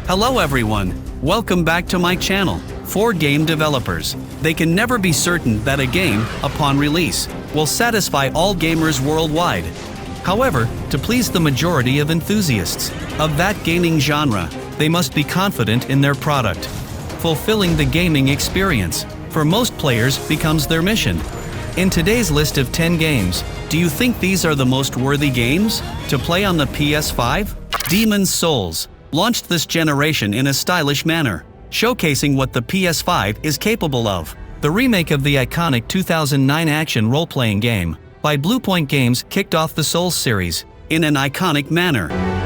Hello everyone, welcome back to my channel. For game developers, they can never be certain that a game, upon release, will satisfy all gamers worldwide. However, to please the majority of enthusiasts of that gaming genre, they must be confident in their product. Fulfilling the gaming experience, for most players, becomes their mission. In today's list of 10 games, do you think these are the most worthy games to play on the PS5? Demon's Souls launched this generation in a stylish manner, showcasing what the PS5 is capable of. The remake of the iconic 2009 action role-playing game by Bluepoint Games kicked off the Souls series in an iconic manner.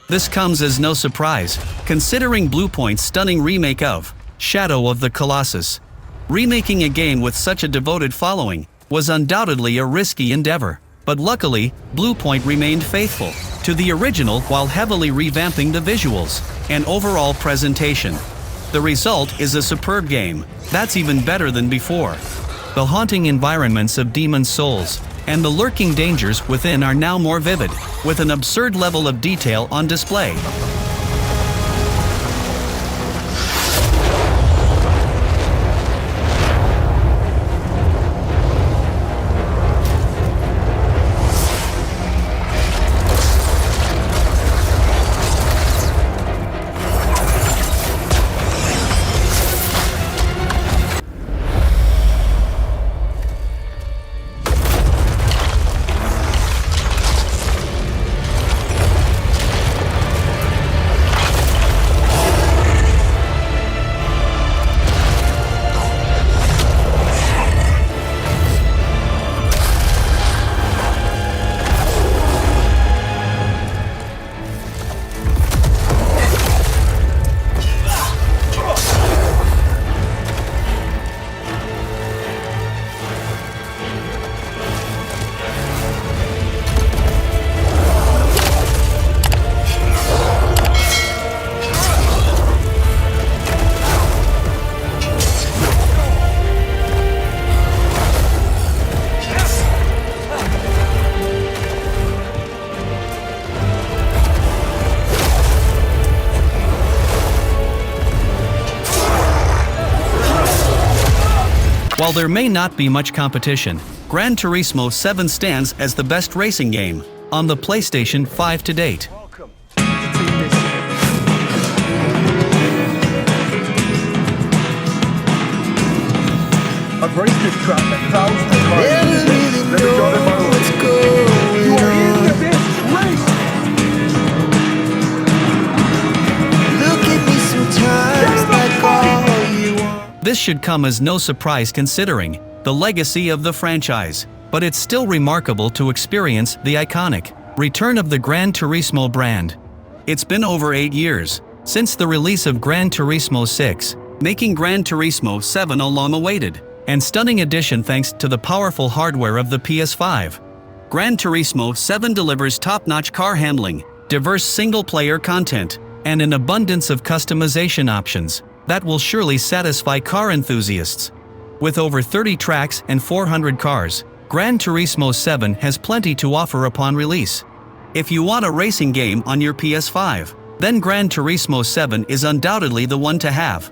This comes as no surprise, considering Bluepoint's stunning remake of Shadow of the Colossus. Remaking a game with such a devoted following was undoubtedly a risky endeavor, but luckily, Bluepoint remained faithful to the original while heavily revamping the visuals and overall presentation. The result is a superb game that's even better than before. The haunting environments of Demon's Souls and the lurking dangers within are now more vivid, with an absurd level of detail on display. While there may not be much competition, Gran Turismo 7 stands as the best racing game on the PlayStation 5 to date. I've raced this track a thousand times. Never got it my way. You are in the best race. Look at me sometimes like all you want. This should come as no surprise considering the legacy of the franchise, but it's still remarkable to experience the iconic return of the Gran Turismo brand. It's been over 8 years since the release of Gran Turismo 6, making Gran Turismo 7 a long-awaited and stunning addition thanks to the powerful hardware of the PS5. Gran Turismo 7 delivers top-notch car handling, diverse single-player content, and an abundance of customization options that will surely satisfy car enthusiasts. With over 30 tracks and 400 cars, Gran Turismo 7 has plenty to offer upon release. If you want a racing game on your PS5, then Gran Turismo 7 is undoubtedly the one to have.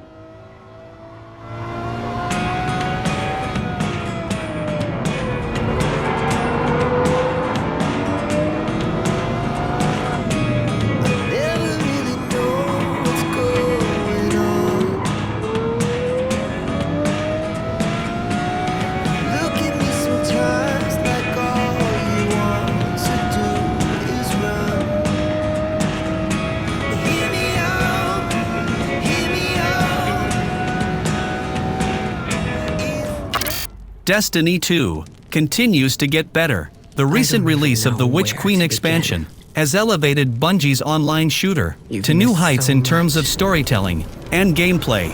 Destiny 2 continues to get better. The recent release of the Witch Queen expansion has elevated Bungie's online shooter to new heights in terms of storytelling and gameplay.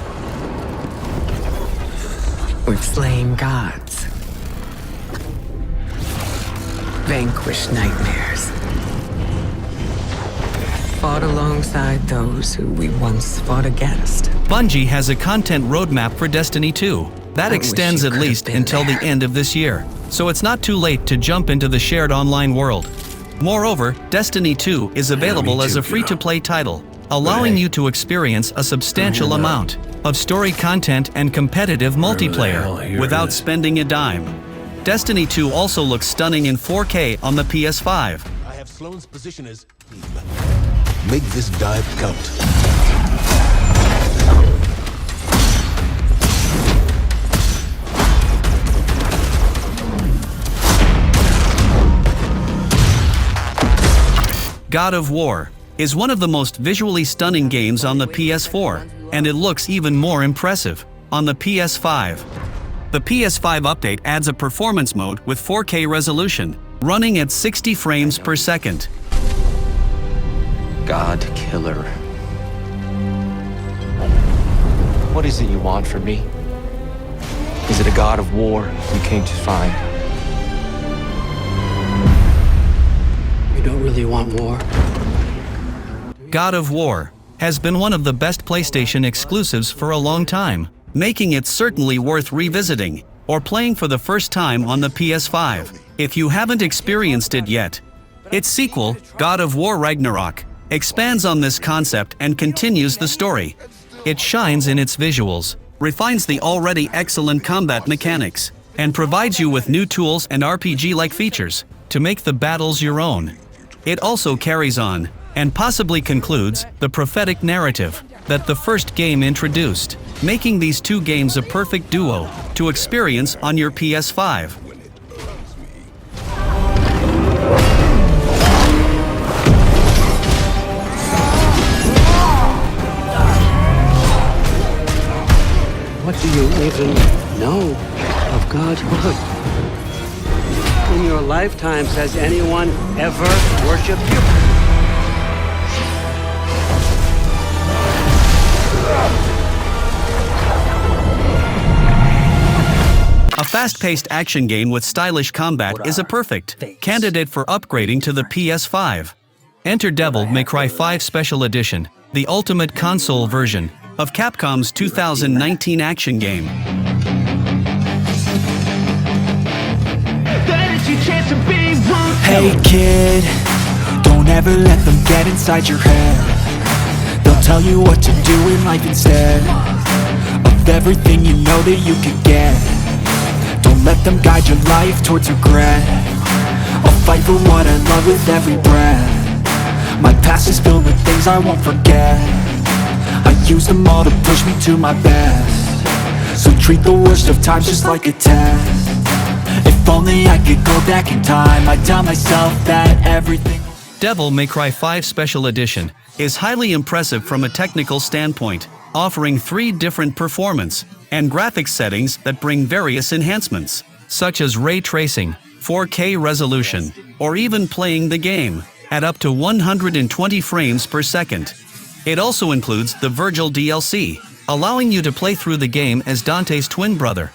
We've slain gods. vanquished nightmares. Fought alongside those who we once fought against. Bungie has a content roadmap for Destiny 2 that I extends wish at you could've least been until the there. end of this year, so it's not too late to jump into the shared online world. Moreover, Destiny 2 is available as a free-to-play title, allowing you to experience a substantial amount of story content and competitive multiplayer without spending a dime. Destiny 2 also looks stunning in 4K on the PS5. I have Sloane's position as make this dive count. God of War is one of the most visually stunning games on the PS4, and it looks even more impressive on the PS5. The PS5 update adds a performance mode with 4K resolution, running at 60 frames per second. God Killer. What is it you want from me? Is it a god of war you came to find? You don't really want war? God of War has been one of the best PlayStation exclusives for a long time, making it certainly worth revisiting or playing for the first time on the PS5 if you haven't experienced it yet. Its sequel, God of War Ragnarok, expands on this concept and continues the story. It shines in its visuals, refines the already excellent combat mechanics, and provides you with new tools and RPG-like features to make the battles your own. It also carries on, and possibly concludes, the prophetic narrative that the first game introduced, making these two games a perfect duo to experience on your PS5. What do you even know of godhood? In your lifetimes, has anyone ever worshipped you? A fast-paced action game with stylish combat is a perfect candidate for upgrading to the PS5. Enter Devil May Cry 5 Special Edition, the ultimate console version of Capcom's 2019 action game. Hey kid, don't ever let them get inside your head. They'll tell you what to do in life instead of everything you know that you could get. Don't let them guide your life towards regret. I'll fight for what I love with every breath. My past is filled with things I won't forget. I use them all to push me to my best. So treat the worst of times just like a test. If only I could go back in time, I'd tell myself that everything. Devil May Cry 5 Special Edition is highly impressive from a technical standpoint, offering 3 different performance and graphics settings that bring various enhancements, such as ray tracing, 4K resolution, or even playing the game at up to 120 frames per second. It also includes the Virgil DLC, allowing you to play through the game as Dante's twin brother.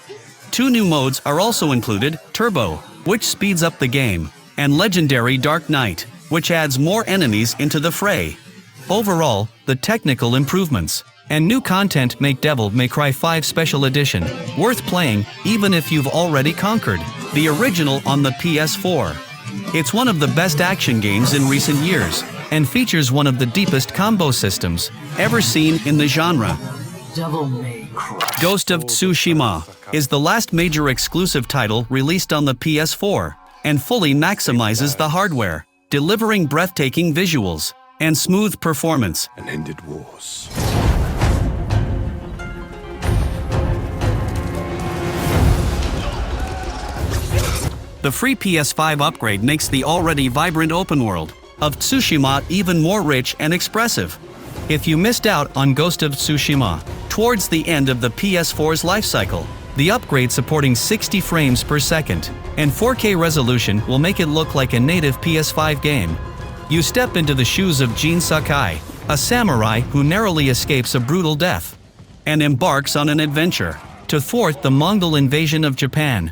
2 new modes are also included: Turbo, which speeds up the game, and Legendary Dark Knight, which adds more enemies into the fray. Overall, the technical improvements and new content make Devil May Cry 5 Special Edition worth playing even if you've already conquered the original on the PS4. It's one of the best action games in recent years and features one of the deepest combo systems ever seen in the genre. Ghost of Tsushima is the last major exclusive title released on the PS4 and fully maximizes the hardware, delivering breathtaking visuals and smooth performance. And ended wars. The free PS5 upgrade makes the already vibrant open world of Tsushima even more rich and expressive. If you missed out on Ghost of Tsushima towards the end of the PS4's lifecycle, the upgrade supporting 60 frames per second and 4K resolution will make it look like a native PS5 game. You step into the shoes of Jin Sakai, a samurai who narrowly escapes a brutal death and embarks on an adventure to thwart the Mongol invasion of Japan.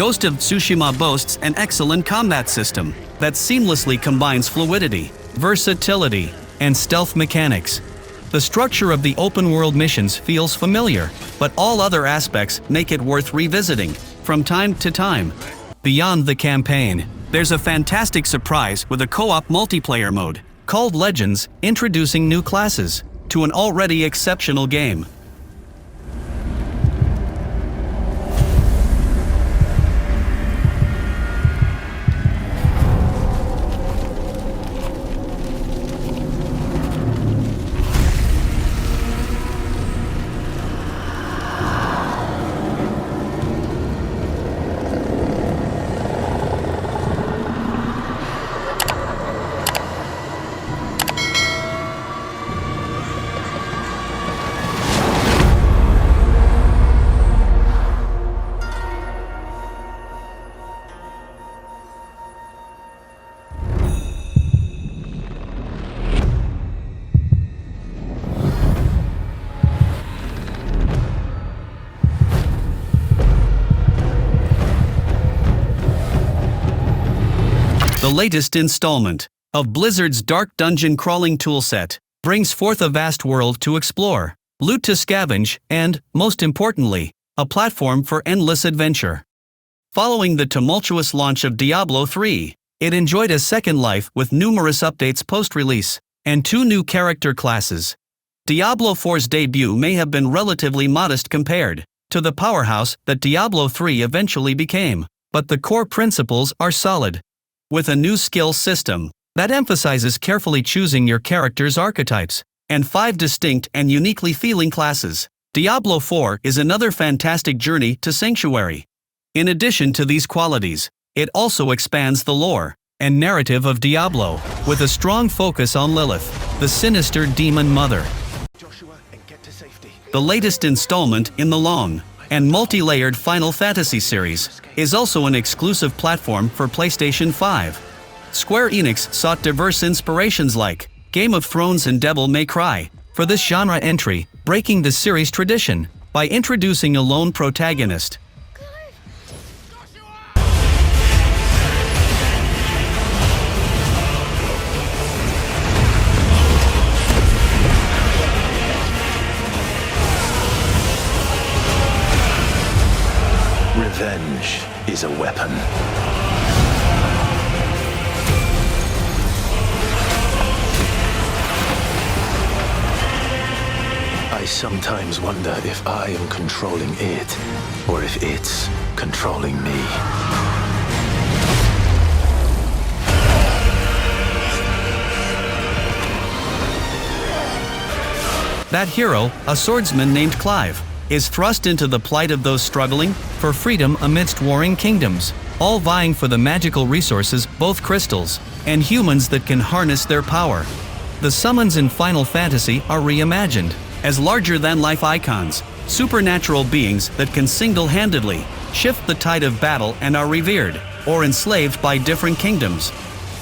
Ghost of Tsushima boasts an excellent combat system that seamlessly combines fluidity, versatility, and stealth mechanics. The structure of the open-world missions feels familiar, but all other aspects make it worth revisiting from time to time. Beyond the campaign, there's a fantastic surprise with a co-op multiplayer mode called Legends, introducing new classes to an already exceptional game. The latest installment of Blizzard's Dark Dungeon crawling toolset brings forth a vast world to explore, loot to scavenge, and, most importantly, a platform for endless adventure. Following the tumultuous launch of Diablo 3, it enjoyed a second life with numerous updates post-release and 2 new character classes. Diablo 4's debut may have been relatively modest compared to the powerhouse that Diablo 3 eventually became, but the core principles are solid. With a new skill system that emphasizes carefully choosing your character's archetypes, and 5 distinct and uniquely feeling classes, Diablo 4 is another fantastic journey to Sanctuary. In addition to these qualities, it also expands the lore and narrative of Diablo, with a strong focus on Lilith, the sinister demon mother. The latest installment in the long and multi-layered Final Fantasy series is also an exclusive platform for PlayStation 5. Square Enix sought diverse inspirations like Game of Thrones and Devil May Cry for this genre entry, breaking the series tradition by introducing a lone protagonist. Revenge is a weapon. I sometimes wonder if I am controlling it, or if it's controlling me. That hero, a swordsman named Clive, is thrust into the plight of those struggling for freedom amidst warring kingdoms, all vying for the magical resources, both crystals and humans that can harness their power. The summons in Final Fantasy are reimagined as larger-than-life icons, supernatural beings that can single-handedly shift the tide of battle and are revered or enslaved by different kingdoms.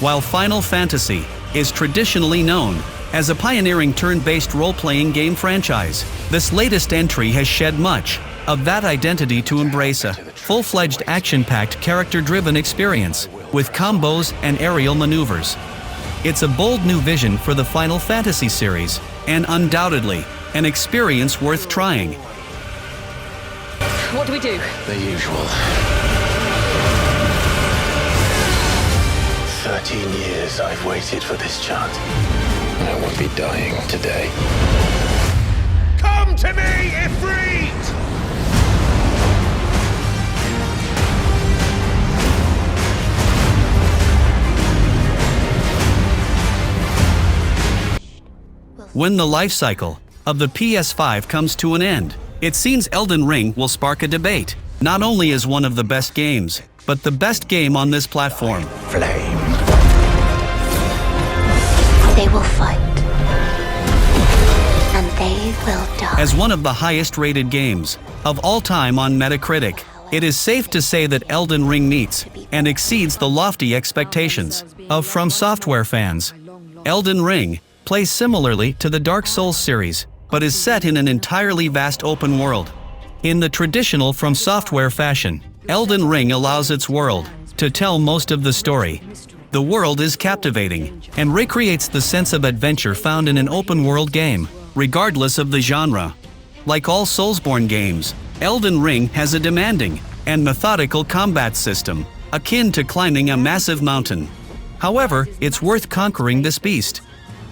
While Final Fantasy is traditionally known as a pioneering turn-based role-playing game franchise, this latest entry has shed much of that identity to embrace a full-fledged action-packed character-driven experience with combos and aerial maneuvers. It's a bold new vision for the Final Fantasy series, and undoubtedly an experience worth trying. What do we do? The usual. 13 years I've waited for this chance. I won't be dying today. Come to me, Ifrit! When the life cycle of the PS5 comes to an end, it seems Elden Ring will spark a debate, not only as one of the best games, but the best game on this platform. Flame. They will fight. And they will die. As one of the highest-rated games of all time on Metacritic, it is safe to say that Elden Ring meets and exceeds the lofty expectations of From Software fans. Elden Ring plays similarly to the Dark Souls series, but is set in an entirely vast open world. In the traditional From Software fashion, Elden Ring allows its world to tell most of the story. The world is captivating and recreates the sense of adventure found in an open-world game, regardless of the genre. Like all Soulsborne games, Elden Ring has a demanding and methodical combat system, akin to climbing a massive mountain. However, it's worth conquering this beast.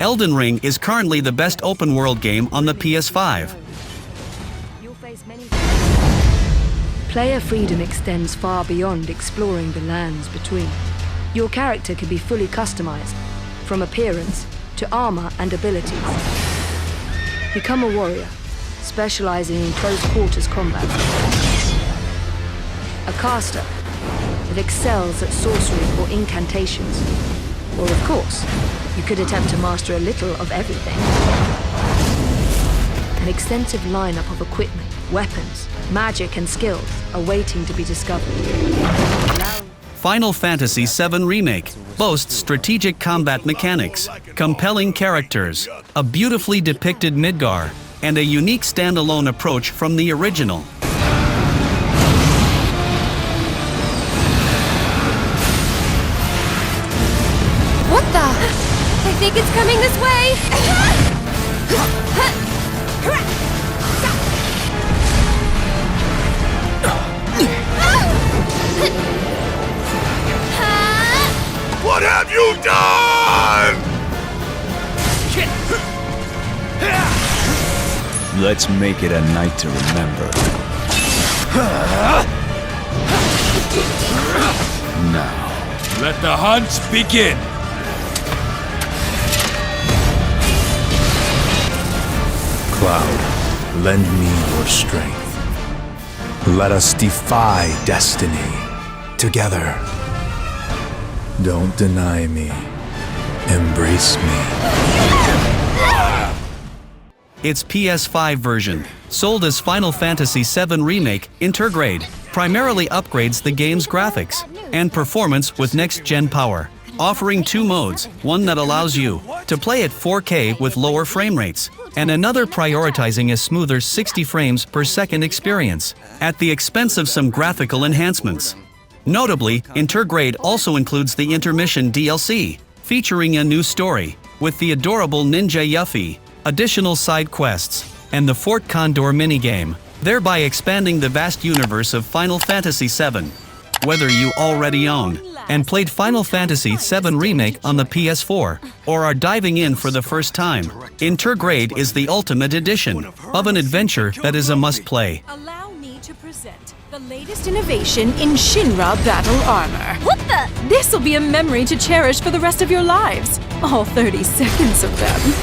Elden Ring is currently the best open-world game on the PS5. Player freedom extends far beyond exploring the lands between. Your character can be fully customized, from appearance to armor and abilities. Become a warrior, specializing in close quarters combat. A caster that excels at sorcery or incantations. Or of course, you could attempt to master a little of everything. An extensive lineup of equipment, weapons, magic and skills are waiting to be discovered. Final Fantasy VII Remake boasts strategic combat mechanics, compelling characters, a beautifully depicted Midgar, and a unique standalone approach from the original. What the? I think it's coming this way! What have you done? Let's make it a night to remember. Now, let the hunt begin! Cloud, lend me your strength. Let us defy destiny together. Don't deny me. Embrace me. Its PS5 version, sold as Final Fantasy VII Remake Intergrade, primarily upgrades the game's graphics and performance with next-gen power, offering two modes, one that allows you to play at 4K with lower frame rates, and another prioritizing a smoother 60 frames per second experience, at the expense of some graphical enhancements. Notably, Intergrade also includes the Intermission DLC, featuring a new story, with the adorable Ninja Yuffie, additional side quests, and the Fort Condor minigame, thereby expanding the vast universe of Final Fantasy VII. Whether you already own and played Final Fantasy VII Remake on the PS4, or are diving in for the first time, Intergrade is the ultimate edition of an adventure that is a must-play. Allow me to present the latest innovation in Shinra battle armor. What the? This'll be a memory to cherish for the rest of your lives. All 30 seconds of them.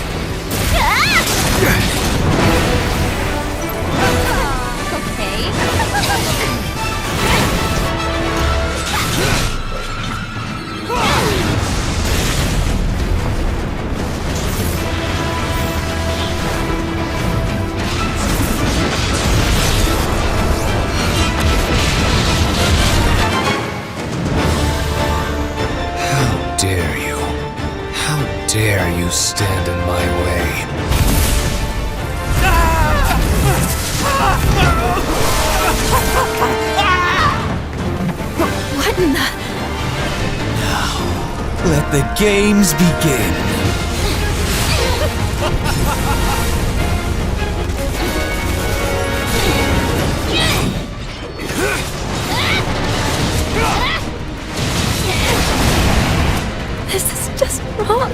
Dare you stand in my way? What in the? Now, let the games begin. This is just wrong.